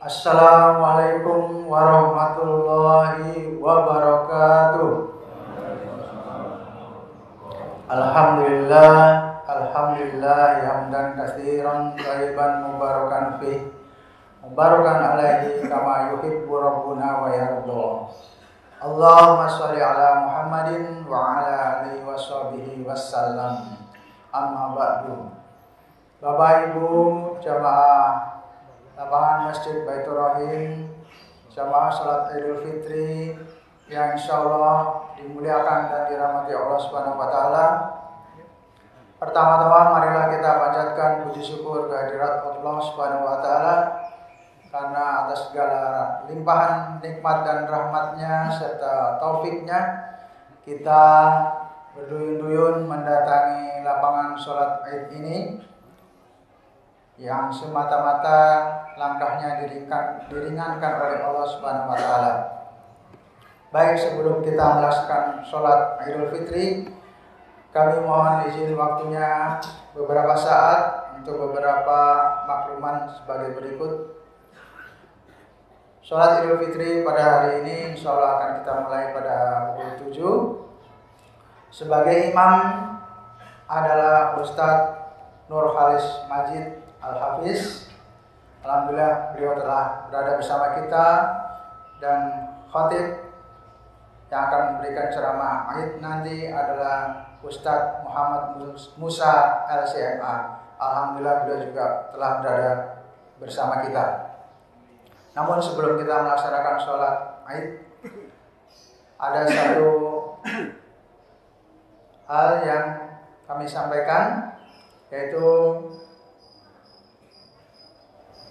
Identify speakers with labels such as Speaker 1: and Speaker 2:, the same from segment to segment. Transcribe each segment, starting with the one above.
Speaker 1: Assalamualaikum warahmatullahi wabarakatuh. Alhamdulillah hamdan katsiran thayyiban mubarakan fih mubarakan alaihi kama yuhibbu rabbuna wa yarda. Allahumma sholli ala Muhammadin wa ala alihi washabihi wasallam. Amma ba'du. Bapak Ibu jamaah lapangan Masjid Baitur Rahim, jamaah salat Idul Fitri yang insyaallah dimuliakan dan dirahmati Allah Subhanahu wa taala. Pertama-tama marilah kita panjatkan puji syukur kehadirat Allah Subhanahu wa taala karena atas segala limpahan nikmat dan rahmatnya serta taufiknya kita berduyun-duyun mendatangi lapangan salat Id ini yang semata-mata langkahnya diringankan oleh Allah Subhanahu wa taala. Baik, sebelum kita melaksanakan sholat Idul Fitri, kami mohon izin waktunya beberapa saat untuk beberapa makluman sebagai berikut. Sholat Idul Fitri pada hari ini insya Allah akan kita mulai pada pukul 7. Sebagai imam adalah Ustadz Nur Khalis Majid Al-Hafiz. Alhamdulillah beliau telah berada bersama kita, dan khatib yang akan memberikan ceramah Id nanti adalah Ustadz Muhammad Musa LCMA. Alhamdulillah beliau juga telah berada bersama kita. Namun sebelum kita melaksanakan sholat Id, ada satu hal yang kami sampaikan, yaitu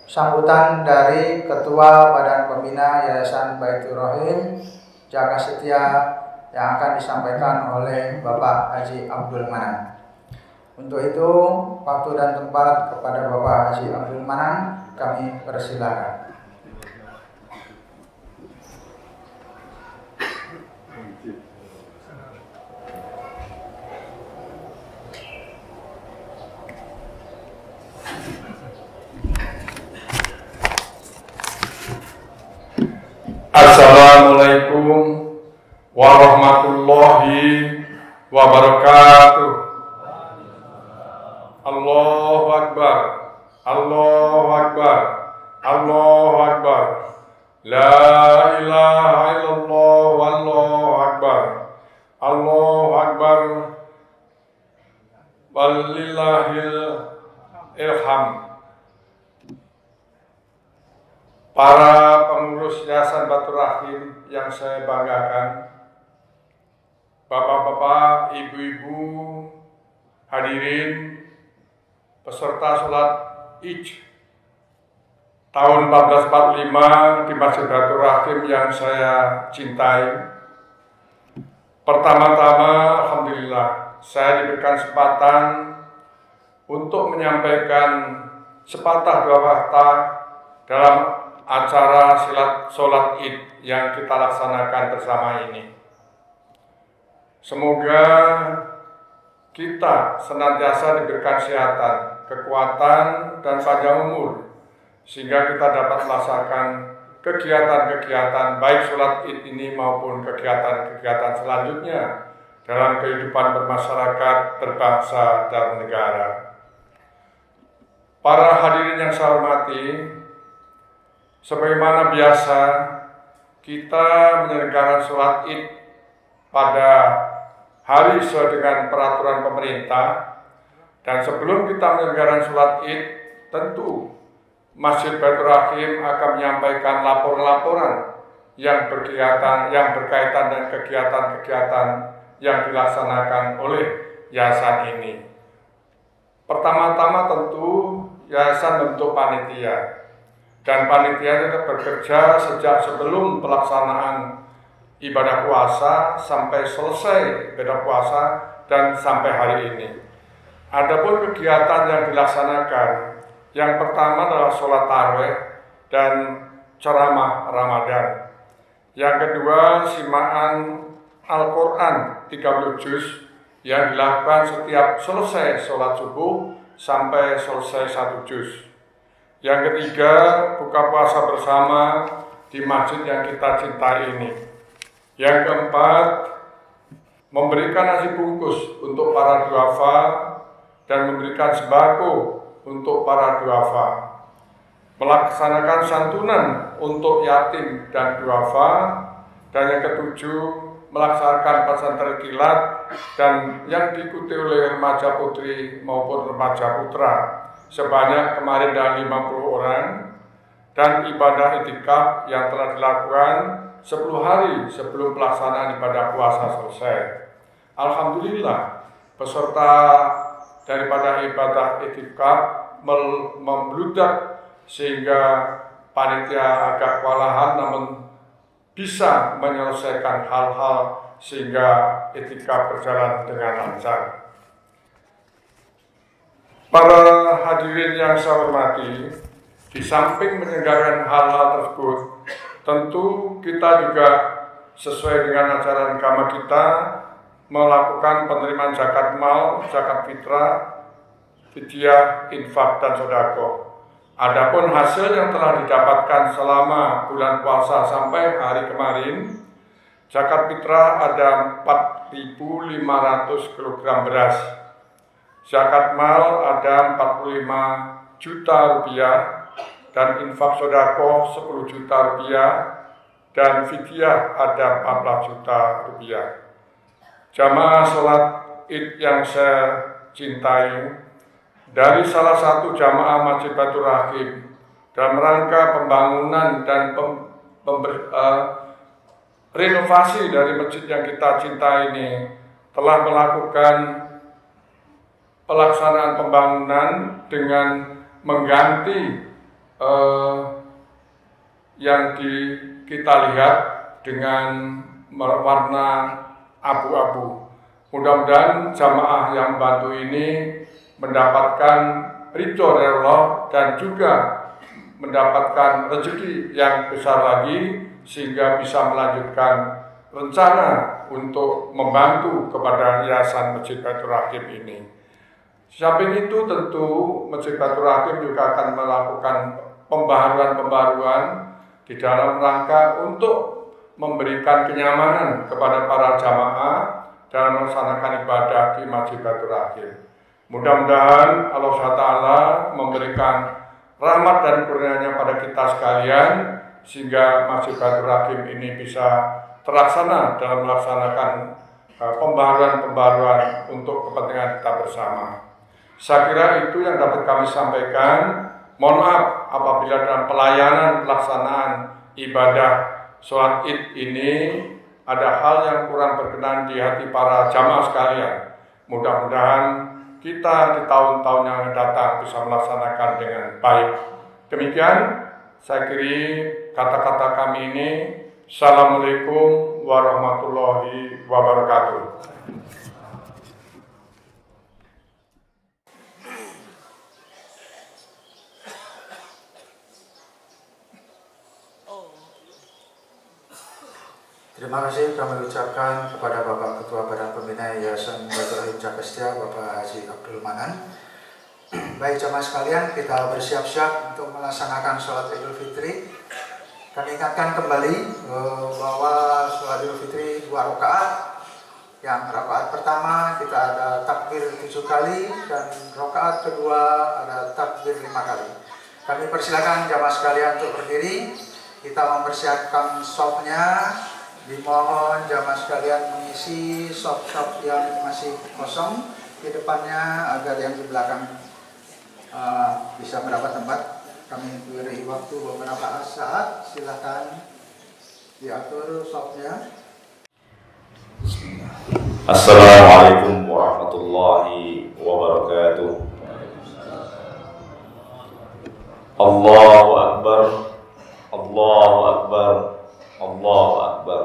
Speaker 1: sambutan dari Ketua Badan Pembina Yayasan Baitur Rahim Jaga Setia yang akan disampaikan oleh Bapak Haji Abdul Manan. Untuk itu, waktu dan tempat kepada Bapak Haji Abdul Manan kami persilakan.
Speaker 2: Assalamualaikum warahmatullahi wabarakatuh. Allahu Akbar, Allahu Akbar, Allahu Akbar. La ilaha illallah, Allahu Akbar, Allahu Akbar. Walillahil ilham. Para pengurus Yayasan Baitur Rahim yang saya banggakan, bapak-bapak, ibu-ibu, hadirin, peserta sholat Id tahun 1445 di Masjid Baitur Rahim yang saya cintai. Pertama-tama, alhamdulillah, saya diberikan kesempatan untuk menyampaikan sepatah dua kata dalam acara sholat Id yang kita laksanakan bersama ini. Semoga kita senantiasa diberikan kesehatan, kekuatan, dan panjang umur, sehingga kita dapat melaksanakan kegiatan-kegiatan baik sholat Id ini maupun kegiatan-kegiatan selanjutnya dalam kehidupan bermasyarakat, berbangsa, dan negara. Para hadirin yang saya hormati, sebagaimana biasa, kita menyelenggarakan sholat Id pada hari sesuai dengan peraturan pemerintah. Dan sebelum kita menyelenggarakan sholat Id, tentu Masjid Baitur Rahim akan menyampaikan laporan-laporan yang berkaitan dengan kegiatan-kegiatan yang dilaksanakan oleh yayasan ini. Pertama-tama tentu yayasan bentuk panitia. Dan panitia itu bekerja sejak sebelum pelaksanaan ibadah puasa sampai selesai ibadah puasa dan sampai hari ini. Adapun kegiatan yang dilaksanakan, yang pertama adalah sholat tarawih dan ceramah Ramadan. Yang kedua, simaan Al-Quran 30 juz yang dilakukan setiap selesai sholat subuh sampai selesai 1 juz. Yang ketiga, buka puasa bersama di masjid yang kita cintai ini. Yang keempat, memberikan nasi bungkus untuk para duafa dan memberikan sembako untuk para duafa. Melaksanakan santunan untuk yatim dan duafa. Dan yang ketujuh, melaksanakan pesantren kilat dan yang diikuti oleh remaja putri maupun remaja putra sebanyak kemarin ada 50 orang, dan ibadah itikaf yang telah dilakukan 10 hari sebelum pelaksanaan ibadah puasa selesai. Alhamdulillah, peserta daripada ibadah itikaf membludak sehingga panitia agak kewalahan namun bisa menyelesaikan hal-hal sehingga itikaf berjalan dengan lancar. Para hadirin yang saya hormati, di samping menyelenggarakan hal-hal tersebut, tentu kita juga sesuai dengan ajaran agama kita melakukan penerimaan zakat mal, zakat fitrah, fidyah, infak, dan sedekah. Adapun hasil yang telah didapatkan selama bulan puasa sampai hari kemarin, zakat fitrah ada 4.500 kg beras, zakat mal ada 45 juta rupiah, dan infak sedekah 10 juta rupiah, dan fidyah ada 14 juta rupiah. Jamaah sholat Id yang saya cintai, dari salah satu jamaah Masjid Baitur Rahim dalam rangka pembangunan dan renovasi dari masjid yang kita cintai ini telah melakukan pelaksanaan pembangunan dengan mengganti yang kita lihat dengan warna abu-abu. Mudah-mudahan jamaah yang bantu ini mendapatkan ridho dari Allah dan juga mendapatkan rezeki yang besar lagi sehingga bisa melanjutkan rencana untuk membantu kepada Yayasan Masjid Baitur Rahim ini. Samping itu tentu Masjid Baitur Rahim juga akan melakukan pembaharuan-pembaharuan di dalam rangka untuk memberikan kenyamanan kepada para jamaah dalam melaksanakan ibadah di Masjid Baitur Rahim. Mudah-mudahan Allah SWT memberikan rahmat dan kurnianya pada kita sekalian sehingga Masjid Baitur Rahim ini bisa terlaksana dalam melaksanakan pembaharuan-pembaharuan untuk kepentingan kita bersama. Saya kira itu yang dapat kami sampaikan. Mohon maaf apabila dalam pelayanan pelaksanaan ibadah sholat Id ini ada hal yang kurang berkenan di hati para jamaah sekalian. Mudah-mudahan kita di tahun-tahun yang datang bisa melaksanakan dengan baik. Demikian saya kiri kata-kata kami ini. Assalamualaikum warahmatullahi wabarakatuh.
Speaker 1: Terima kasih kami ucapkan kepada Bapak Ketua Badan Pembina Yayasan Baitur Rahim Jakarta, Bapak Haji Abdul Manan. Baik jamaah sekalian, kita bersiap-siap untuk melaksanakan sholat Idul Fitri. Kami ingatkan kembali bahwa sholat Idul Fitri 2 rakaat. Yang rakaat pertama kita ada takbir 7 kali dan rakaat kedua ada takbir 5 kali. Kami persilakan jamaah sekalian untuk berdiri. Kita mempersiapkan shofnya. Dimohon jamaah sekalian mengisi shop-shop yang masih kosong di depannya agar yang di belakang bisa mendapat tempat. Kami beri waktu beberapa saat, silakan diatur shopnya.
Speaker 3: Assalamualaikum warahmatullahi wabarakatuh. Allahu Akbar, Allahu Akbar, Allahu Akbar,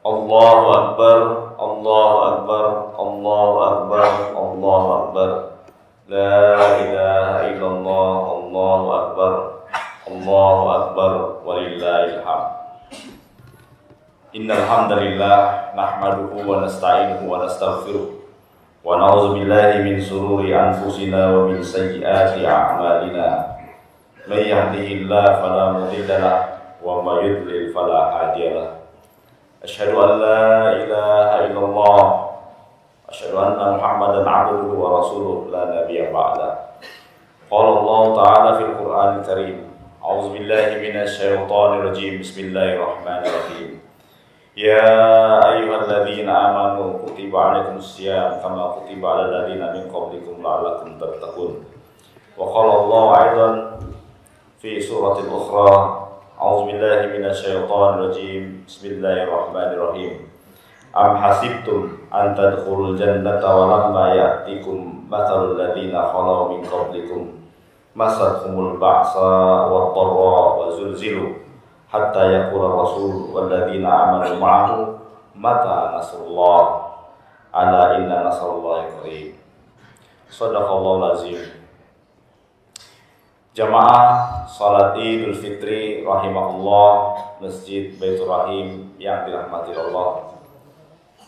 Speaker 3: Allahu Akbar, Allahu Akbar, Allahu Akbar, Allahu Akbar. La ilaha illallah, Allahu Akbar, Allahu Akbar, walillahil hamd. Innal hamdalillah nahmaduhu wa nasta'inuhu wa nastaghfiruh wa na'udzu billahi min shururi anfusina wa min sayyiati a'malina. من يهده الله فلا مضل له ومن يضلل فلا هادي له أشهد أن لا إله إلا الله أشهد أن محمدا عبده ورسوله لا نبي بعده قال الله تعالى في القرآن الكريم أعوذ بالله من الشيطان الرجيم بسم الله الرحمن الرحيم يا أيها الذين آمنوا كتب عليكم الصيام كما كتب على الذين من قبلكم لعلكم تتقون وقال الله أيضا في سورة أخرى أعوذ بالله من الشيطان الرجيم بسم الله الرحمن الرحيم أم حسبتم أن تدخلوا الجنة ولما يأتكم مثل الذين خلوا من قبلكم مستهم البأساء والضراء وزلزلوا حتى يقول الرسول والذين آمنوا معه متى نصر الله ألا إن نصر الله قريب صدق الله العظيم. Jamaah salat Idul Fitri rahimahullah Masjid Baitur Rahim yang dirahmati Allah.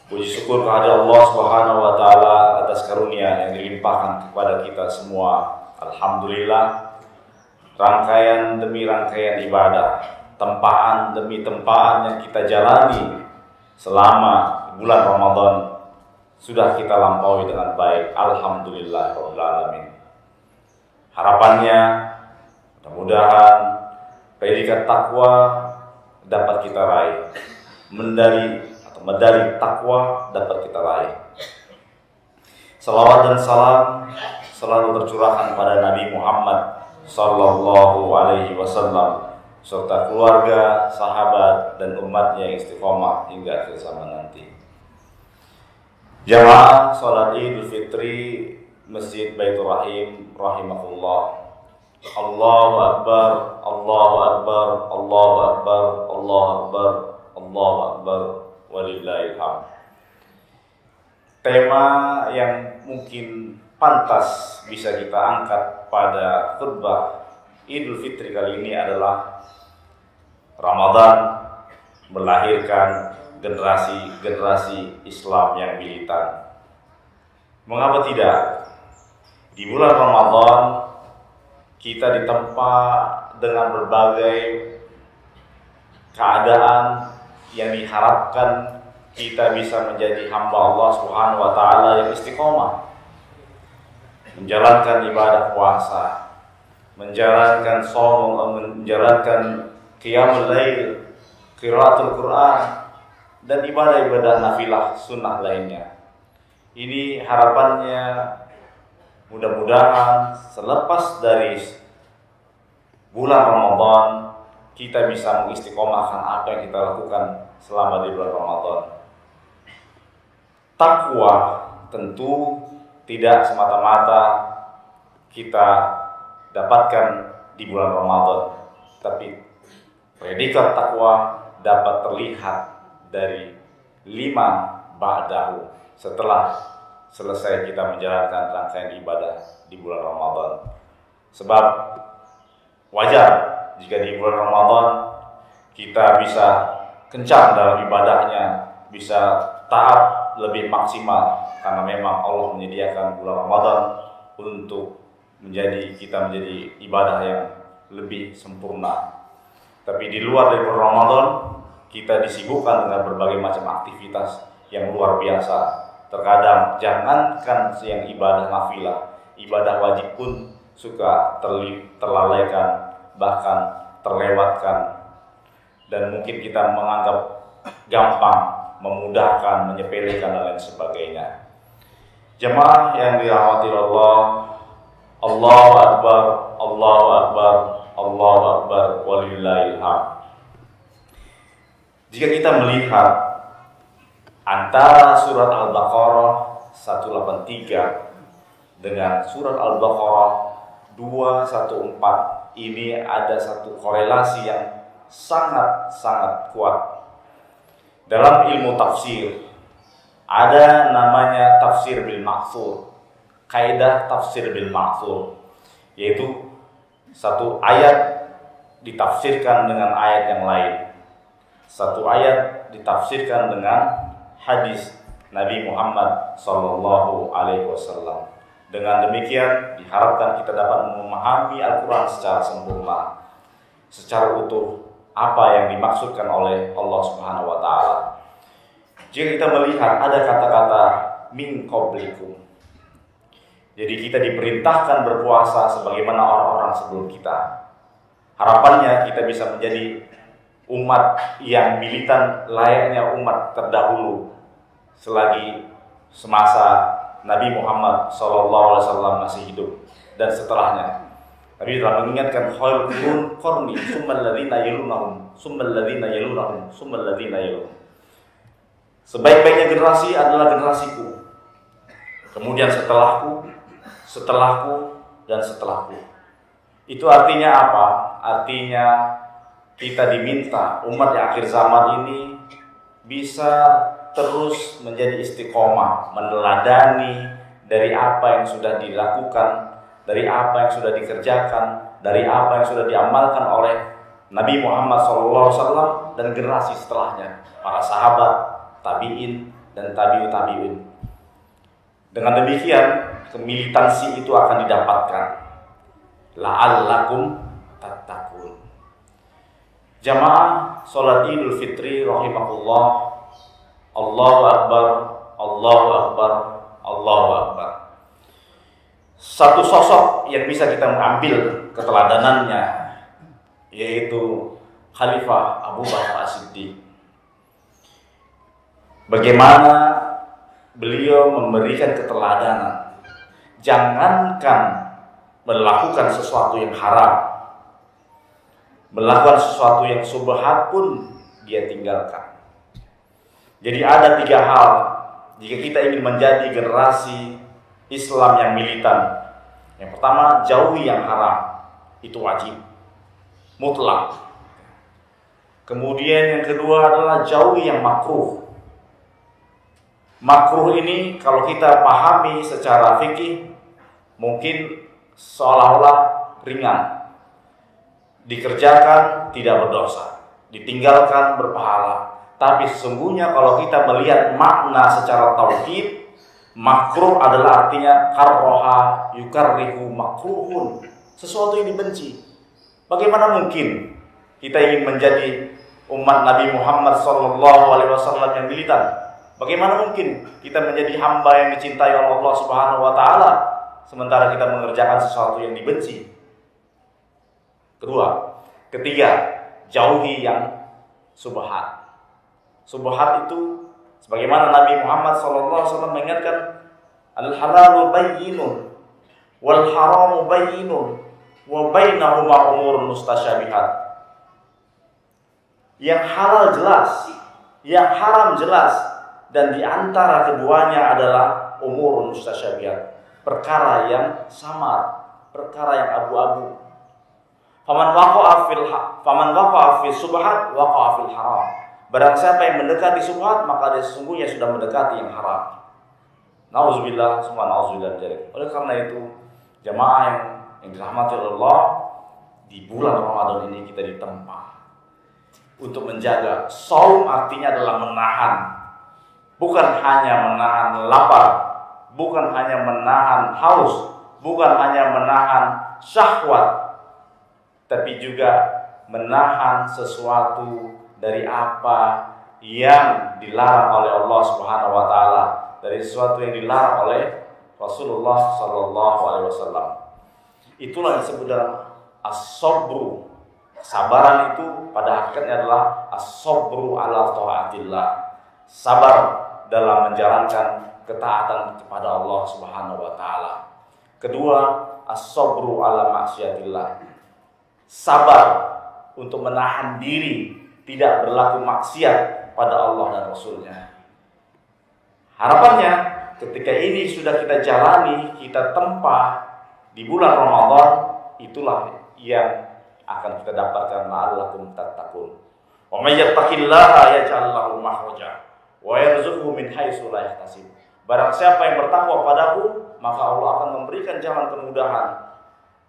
Speaker 3: Puji syukur kepada Allah Subhanahu wa taala atas karunia yang dilimpahkan kepada kita semua. Alhamdulillah, rangkaian demi rangkaian ibadah, tempaan demi tempaan yang kita jalani selama bulan Ramadan sudah kita lampaui dengan baik. Alhamdulillahirabbil alamin. Harapannya mudah-mudahan predikat takwa dapat kita raih, medali takwa dapat kita raih. Salawat dan salam selalu tercurahkan pada Nabi Muhammad sallallahu alaihi wasallam serta keluarga, sahabat dan umatnya yang istiqomah hingga akhir zaman nanti. Jamaah salat Idul Fitri Masjid Baitur Rahim rahimahullah. Allahu Akbar, Allahu Akbar, Allahu Akbar, Allahu Akbar, Allahu Akbar, walillahil hamd. Tema yang mungkin pantas bisa kita angkat pada khutbah Idul Fitri kali ini adalah Ramadan melahirkan generasi Islam yang militan. Mengapa tidak? Di bulan Ramadan kita ditempa dengan berbagai keadaan yang diharapkan kita bisa menjadi hamba Allah Subhanahu wa taala yang istiqomah, menjalankan ibadah puasa, menjalankan shaum, menjalankan qiyamul lail, qiraatul Quran dan ibadah-ibadah nafilah sunnah lainnya. Ini harapannya mudah-mudahan selepas dari bulan Ramadan kita bisa mengistiqomahkan apa yang kita lakukan selama di bulan Ramadan. Takwa tentu tidak semata-mata kita dapatkan di bulan Ramadan, tapi predikat takwa dapat terlihat dari 5 ba'dahu setelah selesai kita menjalankan rangkaian ibadah di bulan Ramadan. Sebab wajar jika di bulan Ramadan kita bisa kencang dalam ibadahnya, bisa taat lebih maksimal karena memang Allah menyediakan bulan Ramadan untuk kita menjadi ibadah yang lebih sempurna. Tapi di luar dari bulan Ramadan kita disibukkan dengan berbagai macam aktivitas yang luar biasa. Terkadang jangankan yang ibadah nafilah, ibadah wajib pun suka terlalaikan, bahkan terlewatkan, dan mungkin kita menganggap gampang, memudahkan, menyepelekan dan lain sebagainya. Jemaah yang dirahmati Allah, Allahu Akbar, Allahu Akbar, Allahu Akbar, walillahil hamd. Jika kita melihat antara surat Al-Baqarah 183 dengan surat Al-Baqarah 214 ini ada satu korelasi yang sangat-sangat kuat. Dalam ilmu tafsir ada namanya tafsir bil ma'thur, kaidah tafsir bil ma'thur, yaitu satu ayat ditafsirkan dengan ayat yang lain, satu ayat ditafsirkan dengan hadis Nabi Muhammad sallallahu alaihi wasallam. Dengan demikian diharapkan kita dapat memahami Al-Quran secara sempurna, secara utuh, apa yang dimaksudkan oleh Allah Subhanahu wa Ta'ala. Jika kita melihat ada kata-kata min qablikum, jadi kita diperintahkan berpuasa sebagaimana orang-orang sebelum kita. Harapannya kita bisa menjadi umat yang militan layaknya umat terdahulu selagi semasa Nabi Muhammad SAW masih hidup dan setelahnya. Nabi telah mengingatkan khairul qurun qarni tsummal ladzina yalunhum tsummal ladzina yalunhum tsummal ladzina yalunhum. Sebaik-baiknya generasi adalah generasiku. Kemudian setelahku, setelahku dan setelahku. Itu artinya apa? Artinya kita diminta umat yang akhir zaman ini bisa terus menjadi istiqomah, meneladani dari apa yang sudah dilakukan, dari apa yang sudah dikerjakan, dari apa yang sudah diamalkan oleh Nabi Muhammad SAW dan generasi setelahnya, para sahabat, tabi'in, dan tabi'ut tabi'in. Dengan demikian, militansi itu akan didapatkan. La'allakum tattaqun. Jamaah sholat Idul Fitri rahimakumullah. Allahu Akbar, Allahu Akbar, Allahu Akbar. Satu sosok yang bisa kita mengambil keteladanannya yaitu Khalifah Abu Bakar As-Siddiq. Bagaimana beliau memberikan keteladanan. Jangankan melakukan sesuatu yang haram, melakukan sesuatu yang subhat pun dia tinggalkan. Jadi ada 3 hal jika kita ingin menjadi generasi Islam yang militan. Yang pertama, jauhi yang haram, itu wajib, mutlak. Kemudian yang kedua adalah jauhi yang makruh. Makruh ini kalau kita pahami secara fikih mungkin seolah-olah ringan. Dikerjakan tidak berdosa, ditinggalkan berpahala. Tapi sesungguhnya kalau kita melihat makna secara tauhid, makruh adalah artinya karroha yukarrihu makruhun, sesuatu yang dibenci. Bagaimana mungkin kita ingin menjadi umat Nabi Muhammad SAW yang militan? Bagaimana mungkin kita menjadi hamba yang dicintai oleh Allah Subhanahu wa Ta'ala sementara kita mengerjakan sesuatu yang dibenci? Ketiga, jauhi yang subhat. Subhat itu sebagaimana Nabi Muhammad SAW mengingatkan, al-halalu bayyinun wal haramu bayyinun wa bainahuma umurun mustasyabihat. Yang halal jelas, yang haram jelas, dan di antara keduanya adalah umurun mustasyabihat, perkara yang samar, perkara yang abu-abu. Faman waqa'a fi subhat waqa'a fil haram. Barang siapa yang mendekati subhat, maka dia sesungguhnya sudah mendekati yang haram. Nauzubillah, semua nauzubillah dari. Oleh karena itu, jamaah yang dirahmati Allah, di bulan Ramadan ini kita ditempa untuk menjaga. Shaum artinya adalah menahan, bukan hanya menahan lapar, bukan hanya menahan haus, bukan hanya menahan syahwat, tapi juga menahan sesuatu dari apa yang dilarang oleh Allah Subhanahu wa Ta'ala, dari sesuatu yang dilarang oleh Rasulullah Sallallahu Alaihi Wasallam. Itulah yang disebut dalam as-sabru. Kesabaran itu pada hakikatnya adalah as-sabru ala ta'atillah, sabar dalam menjalankan ketaatan kepada Allah Subhanahu wa Ta'ala. Kedua, as-sabru ala maksiatillah, sabar untuk menahan diri tidak berlaku maksiat pada Allah dan Rasulnya. Harapannya ketika ini sudah kita jalani, kita tempa di bulan Ramadan, itulah yang akan kita dapatkan la'allakum tattaqun. Wa may yattaqillaha yaj'al lahu makhraja wa yarzuqhu min haitsu la yahtasib. Barang siapa yang bertakwa padaku, maka Allah akan memberikan jalan kemudahan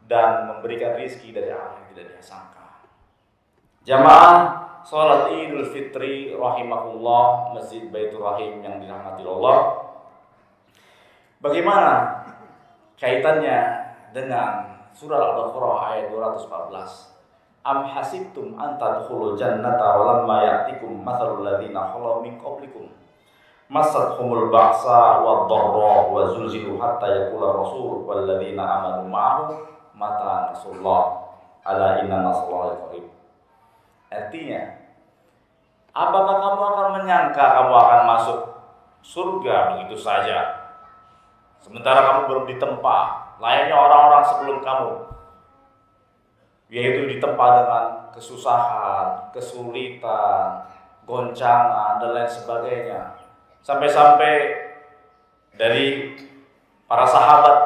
Speaker 3: dan memberikan rizki dari arah yang tidak dia sangka. Jamaah salat Idul Fitri rahimakumullah, Masjid Baitur Rahim yang dirahmati Allah. Bagaimana
Speaker 4: kaitannya dengan surah Al-Baqarah ayat 214. Am hasibtum an tadkhulul jannata walamma ya'tikum mathalul ladzina khalu min qablikum massatuhumul ba'sa wad-dharra wa zulzilu hatta yaqula rasul wal ladzina amanu ma'ahu mata nasrullah ala inna nasrallahi qarib. Artinya, apakah kamu akan menyangka kamu akan masuk surga begitu saja sementara kamu belum ditempa layaknya orang-orang sebelum kamu, yaitu ditempa dengan kesusahan, kesulitan, goncangan, dan lain sebagainya. Sampai-sampai dari para sahabat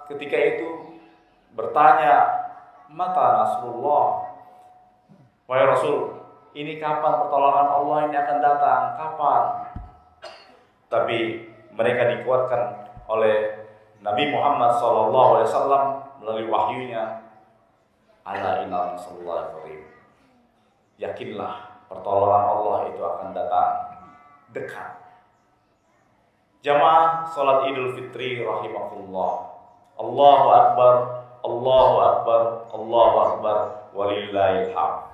Speaker 4: ketika itu bertanya, mata nasrullah, wahai Rasul, ini kapan pertolongan Allah ini akan datang? Kapan? Tapi mereka dikuatkan oleh Nabi Muhammad SAW melalui wahyunya, ala inna nasrullahi qarib. Yakinlah pertolongan Allah itu akan datang dekat. Jamaah salat Idul Fitri rahimakumullah. Allahu akbar, Allahu akbar, Allahu akbar, walillahil hamd.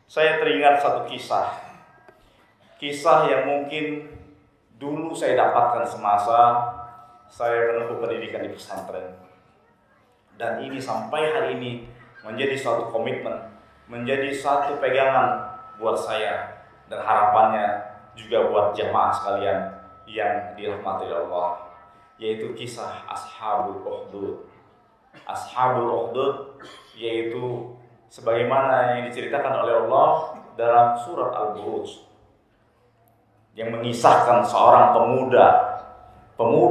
Speaker 4: Saya teringat satu kisah yang mungkin dulu saya dapatkan semasa saya menempuh pendidikan di pesantren, dan ini sampai hari ini menjadi suatu komitmen, menjadi satu pegangan buat saya dan harapannya juga buat jamaah sekalian yang dirahmati Allah, yaitu kisah Ashabul Ukhdud. Ashabul Ukhdud yaitu sebagaimana yang diceritakan oleh Allah dalam surat Al-Buruj, yang mengisahkan seorang pemuda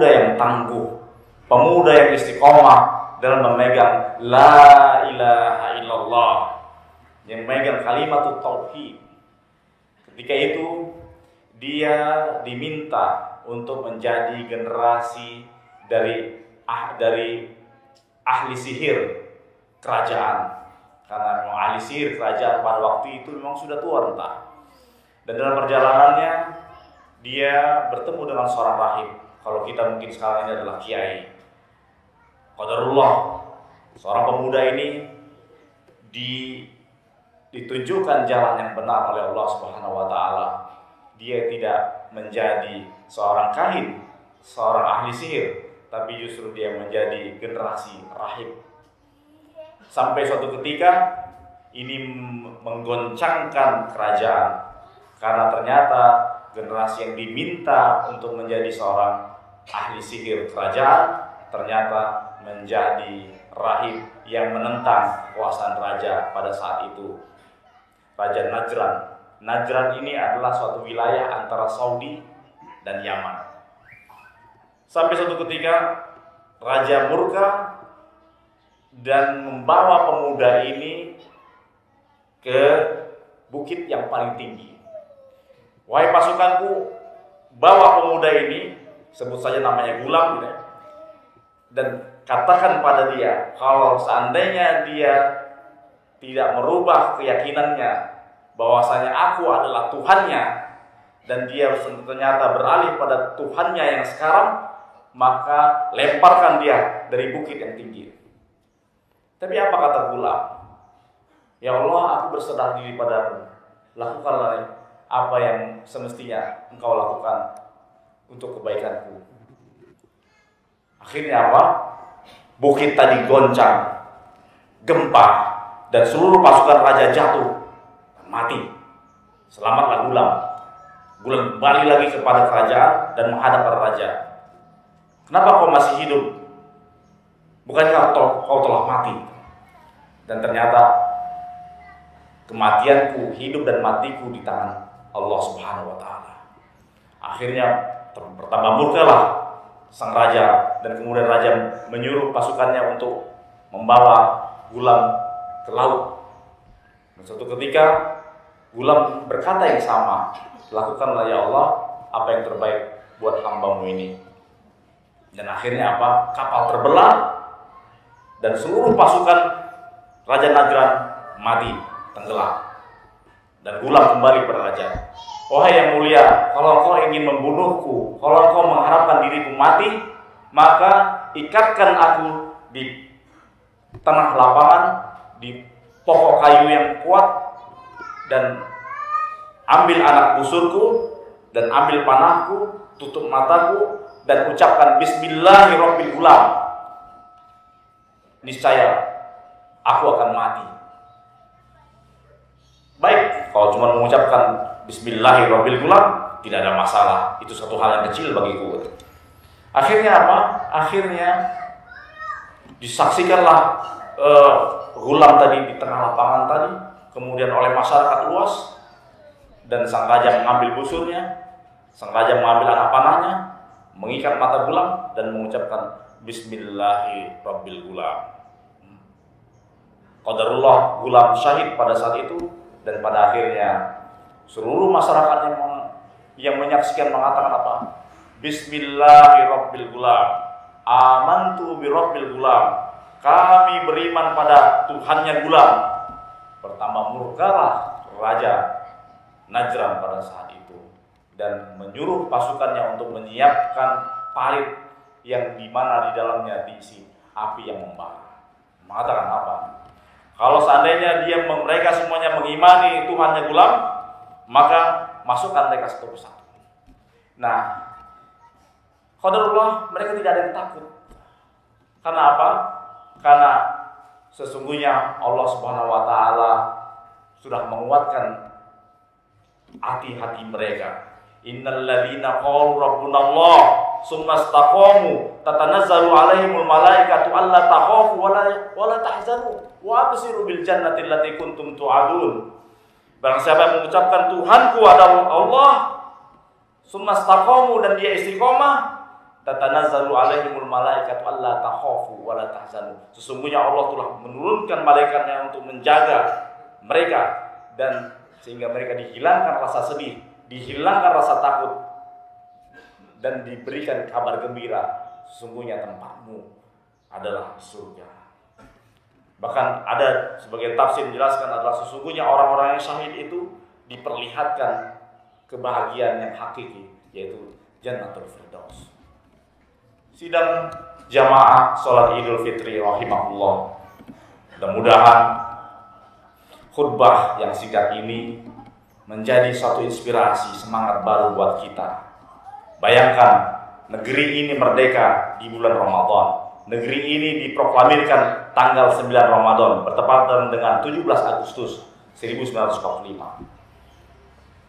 Speaker 4: yang tangguh, pemuda yang istiqomah dalam memegang la ilaha illallah, yang memegang kalimat tauhid. Ketika itu dia diminta untuk menjadi generasi dari ahli sihir kerajaan, karena memang ahli sihir kerajaan pada waktu itu memang sudah tua renta. Dan dalam perjalanannya dia bertemu dengan seorang rahib. Kalau kita mungkin sekarang ini adalah kiai. Qadarullah, seorang pemuda ini ditunjukkan jalan yang benar oleh Allah Subhanahu wa taala. Dia tidak menjadi seorang kahin, seorang ahli sihir, tapi justru dia menjadi generasi rahib. Sampai suatu ketika ini menggoncangkan kerajaan, karena ternyata generasi yang diminta untuk menjadi seorang ahli sihir kerajaan ternyata menjadi rahib yang menentang kekuasaan raja pada saat itu, Raja Najran. Najran ini adalah suatu wilayah antara Saudi dan Yaman. Sampai suatu ketika raja murka dan membawa pemuda ini ke bukit yang paling tinggi. Wahai pasukanku, bawa pemuda ini, sebut saja namanya Gulam, dan katakan pada dia, kalau seandainya dia tidak merubah keyakinannya bahwasanya aku adalah Tuhannya, dan dia ternyata beralih pada Tuhannya yang sekarang, maka lemparkan dia dari bukit yang tinggi. Tapi apa kata Gulam? Ya Allah, aku berserah diri padamu. Lakukanlah apa yang semestinya engkau lakukan untuk kebaikanku. Akhirnya apa? Bukit tadi goncang, gempa, dan seluruh pasukan raja jatuh, mati. Selamatlah Gulam. Gulam kembali lagi kepada kerajaan dan menghadap para raja. Kenapa kau masih hidup? Bukankah kau telah mati? Dan ternyata kematianku, hidup dan matiku di tangan Allah Subhanahu wa taala. Akhirnya bertambah murkalah sang raja, dan kemudian raja menyuruh pasukannya untuk membawa Gulam ke laut. Dan suatu ketika Gulam berkata yang sama, lakukanlah ya Allah apa yang terbaik buat hambamu ini. Dan akhirnya apa? Kapal terbelah dan seluruh pasukan Raja Najran mati, tenggelam. Dan Gulam kembali kepada raja. Wahai yang mulia, kalau engkau ingin membunuhku, kalau engkau mengharapkan diriku mati, maka ikatkan aku di tengah lapangan, di pokok kayu yang kuat, dan ambil anak busurku, dan ambil panahku, tutup mataku, dan ucapkan Bismillahirrahmanirrahim. Niscaya aku akan mati. Baik, kalau cuma mengucapkan Bismillahirrahmanirrahim tidak ada masalah. Itu satu hal yang kecil bagiku. Akhirnya apa? Akhirnya disaksikanlah Ghulam tadi di tengah lapangan tadi, kemudian oleh masyarakat luas, dan sang raja mengambil busurnya, sang raja mengambil anak panahnya, mengikat mata Ghulam dan mengucapkan Bismillahirrahmanirrahim. Qadarullah, Ghulam syahid pada saat itu, dan pada akhirnya seluruh masyarakat yang menyaksikan mengatakan apa? Bismillahirrahmanirrahim. Amantu birabbil Ghulam. Kami beriman pada Tuhannya Ghulam. Pertama murkalah Raja Najran pada saat itu dan menyuruh pasukannya untuk menyiapkan parit yang dimana di dalamnya diisi api yang membara. Mengatakan apa? Kalau seandainya mereka semuanya mengimani Tuhannya Ghulam, maka masukkan mereka satu persatu. Nah, qadarullah, mereka tidak ada yang takut. Karena apa? Karena sesungguhnya Allah Subhanahu wa taala sudah menguatkan hati-hati mereka. Innal ladzina qalu rabbunallah tsumma istaqamu tatanazzalu alaihimul malaikatu alla takhafu wa la tahzanu wa abshiru bil jannati allati kuntum tu'adun. Barang siapa yang mengucapkan Tuhanku adalah Allah, tsumma istaqamu, dan dia istiqomah, tatanazzalu alaihimul malaikatu alla takhafu wa la tahzanu. Sesungguhnya Allah telah menurunkan malaikatnya untuk menjaga mereka, dan sehingga mereka dihilangkan rasa sedih, dihilangkan rasa takut, dan diberikan kabar gembira. Sesungguhnya tempatmu adalah surga. Bahkan ada sebagian tafsir menjelaskan adalah sesungguhnya orang-orang yang syahid itu diperlihatkan kebahagiaan yang hakiki, yaitu Jannatul Firdaus. Sidang jamaah sholat Idul Fitri rahimahullah, mudah-mudahan khutbah yang singkat ini menjadi satu inspirasi, semangat baru buat kita. Bayangkan, negeri ini merdeka di bulan Ramadan. Negeri ini diproklamirkan tanggal 9 Ramadan, bertepatan dengan 17 Agustus 1945.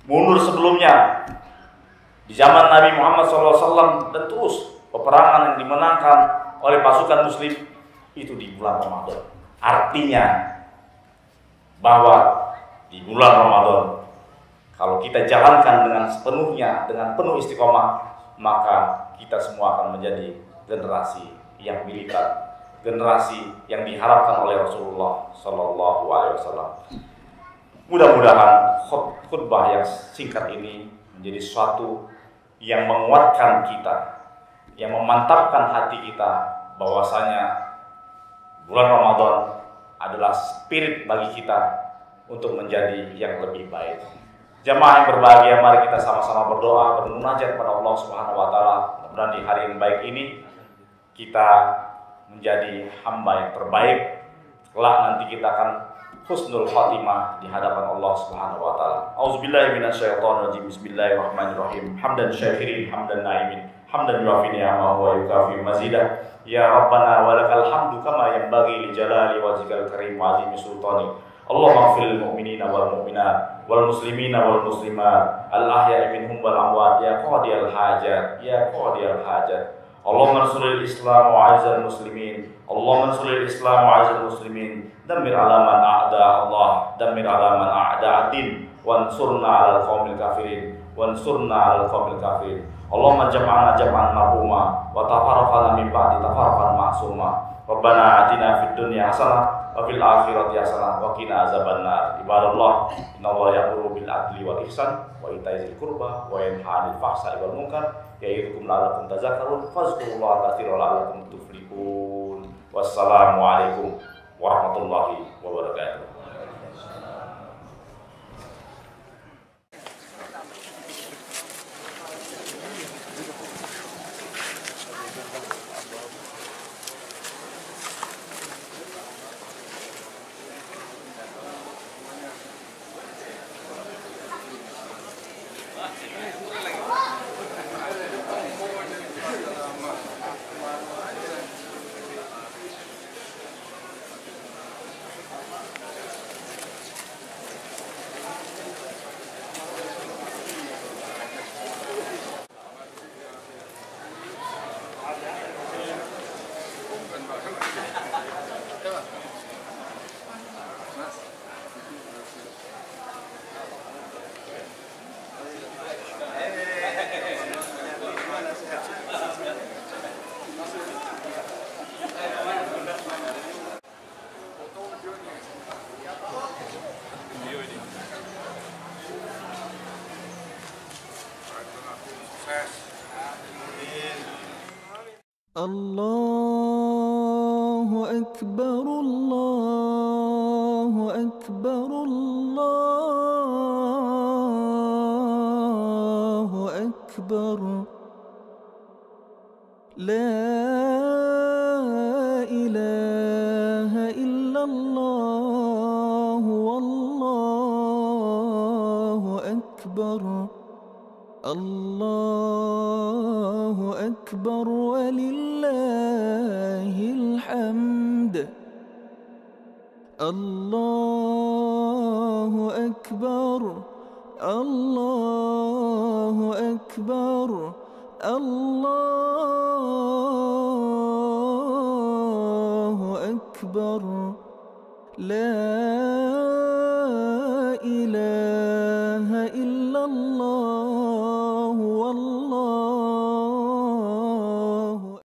Speaker 4: Mundur sebelumnya, di zaman Nabi Muhammad SAW, dan terus peperangan yang dimenangkan oleh pasukan muslim itu di bulan Ramadan. Artinya bahwa di bulan Ramadan, kalau kita jalankan dengan sepenuhnya, dengan penuh istiqomah, maka kita semua akan menjadi generasi yang militan, generasi yang diharapkan oleh Rasulullah Sallallahu Alaihi Wasallam. Mudah-mudahan khutbah yang singkat ini menjadi suatu yang menguatkan kita, yang memantapkan hati kita bahwasanya bulan Ramadan adalah spirit bagi kita untuk menjadi yang lebih baik. Jamaah yang berbahagia, mari kita sama-sama berdoa, bermunajat kepada Allah Subhanahu wa taala. Mudah-mudahan di hari yang baik ini kita menjadi hamba yang terbaik. Kelak nanti kita akan husnul khatimah di hadapan Allah Subhanahu wa taala. Auzubillahi minasyaitonir rajim. Bismillahirrahmanirrahim. Hamdan syakirin, hamdan naimin, hamdan yuafi ni'amahu wa yukafi mazidah. Ya Rabbana walakal hamdu kama yanbaghi li jalali wajhikal karim wa azimi sultani. Allahumma ighfir lil mu'minina wal mu'minat wal muslimina wal muslimat al ahya'i minhum wal amwat ya qadiyal hajat ya qadiyal hajat. Allahumma ansuril Islam wa 'azzal muslimin. Allahumma ansuril Islam wa 'azzal muslimin. Dammir 'ala man a'da Allah, dammir 'ala man a'da ad-din, wansurna 'alal qaumil kafirin, wansurna 'alal qaumil kafirin. Allahumma jam'ana jam'an marhuma wa tafarraqna min ba'di tafarraqan ma'suma. Rabbana atina fid dunya hasanah wa fil akhirati hasanah wa qina azabannar. Ibadallah, innallaha ya'muru bil adli wal ihsan wa ita'i dzil qurba wa yanha 'anil fahsya'i wal munkar ya'idzukum la'allakum tadhakkarun. Fazkurullaha katsiran la'allakum tuflihun. Wassalamu alaikum warahmatullahi wabarakatuh.
Speaker 5: الله أكبر الله أكبر الله أكبر لا إله إلا الله والله أكبر الله أكبر ولله الحمد الله أكبر الله أكبر الله أكبر لا إله إلا الله